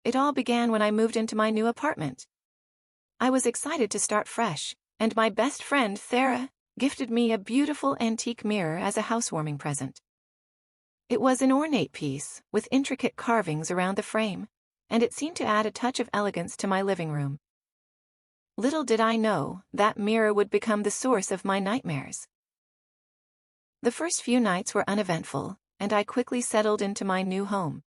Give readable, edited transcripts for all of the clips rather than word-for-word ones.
it all began when I moved into my new apartment. I was excited to start fresh, and my best friend, Sarah, gifted me a beautiful antique mirror as a housewarming present. It was an ornate piece, with intricate carvings around the frame, and it seemed to add a touch of elegance to my living room. Little did I know, that mirror would become the source of my nightmares. The first few nights were uneventful, and I quickly settled into my new home.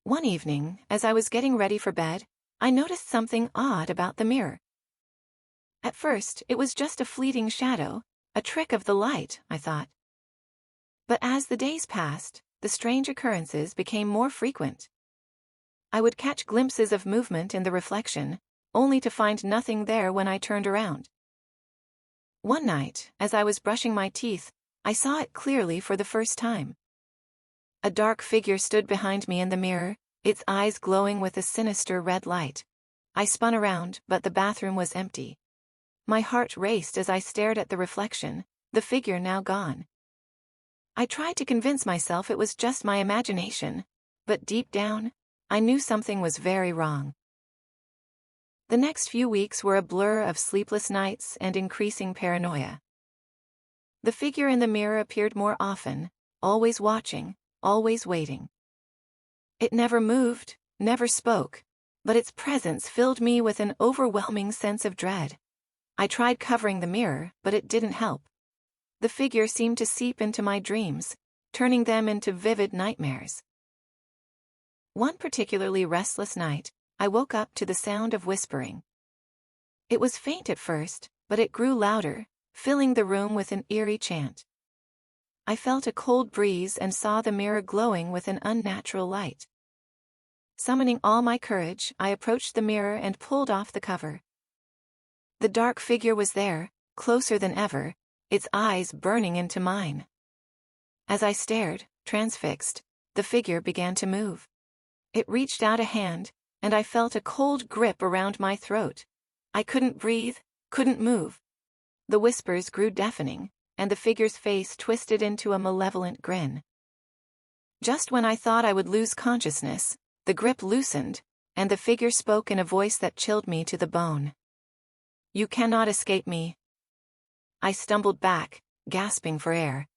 One evening, as I was getting ready for bed, I noticed something odd about the mirror. At first, it was just a fleeting shadow, a trick of the light, I thought. But as the days passed, the strange occurrences became more frequent. I would catch glimpses of movement in the reflection, only to find nothing there when I turned around. One night, as I was brushing my teeth, I saw it clearly for the first time. A dark figure stood behind me in the mirror, its eyes glowing with a sinister red light. I spun around, but the bathroom was empty. My heart raced as I stared at the reflection, the figure now gone. I tried to convince myself it was just my imagination, but deep down, I knew something was very wrong. The next few weeks were a blur of sleepless nights and increasing paranoia. The figure in the mirror appeared more often, always watching, always waiting. It never moved, never spoke, but its presence filled me with an overwhelming sense of dread. I tried covering the mirror, but it didn't help. The figure seemed to seep into my dreams, turning them into vivid nightmares. One particularly restless night, I woke up to the sound of whispering. It was faint at first, but it grew louder, filling the room with an eerie chant. I felt a cold breeze and saw the mirror glowing with an unnatural light. Summoning all my courage, I approached the mirror and pulled off the cover. The dark figure was there, closer than ever, its eyes burning into mine. As I stared, transfixed, the figure began to move. It reached out a hand, and I felt a cold grip around my throat. I couldn't breathe, couldn't move. The whispers grew deafening, and the figure's face twisted into a malevolent grin. Just when I thought I would lose consciousness, the grip loosened, and the figure spoke in a voice that chilled me to the bone. "You cannot escape me." I stumbled back, gasping for air.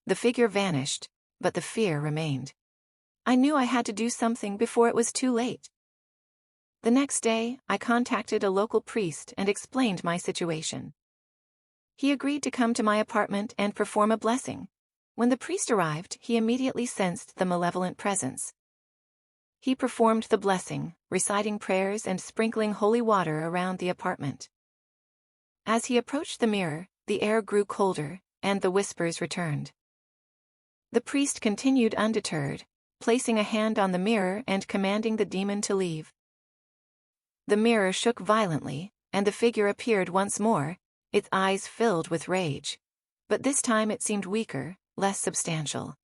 The figure vanished, but the fear remained. I knew I had to do something before it was too late. The next day, I contacted a local priest and explained my situation. He agreed to come to my apartment and perform a blessing. When the priest arrived, he immediately sensed the malevolent presence. He performed the blessing, reciting prayers and sprinkling holy water around the apartment. As he approached the mirror, the air grew colder, and the whispers returned. The priest continued undeterred, placing a hand on the mirror and commanding the demon to leave. The mirror shook violently, and the figure appeared once more, its eyes filled with rage. But this time it seemed weaker, less substantial.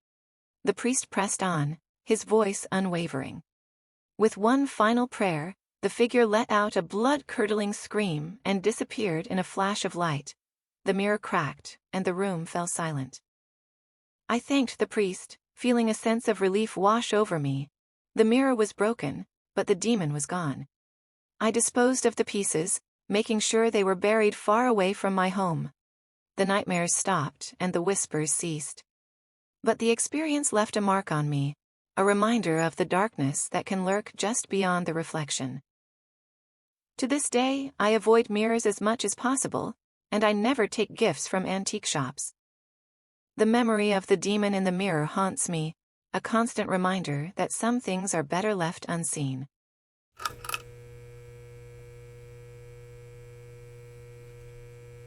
The priest pressed on, his voice unwavering. With one final prayer, the figure let out a blood-curdling scream and disappeared in a flash of light. The mirror cracked, and the room fell silent. I thanked the priest, feeling a sense of relief wash over me. The mirror was broken, but the demon was gone. I disposed of the pieces, making sure they were buried far away from my home. The nightmares stopped and the whispers ceased. But the experience left a mark on me, a reminder of the darkness that can lurk just beyond the reflection. To this day, I avoid mirrors as much as possible, and I never take gifts from antique shops. The memory of the demon in the mirror haunts me, a constant reminder that some things are better left unseen.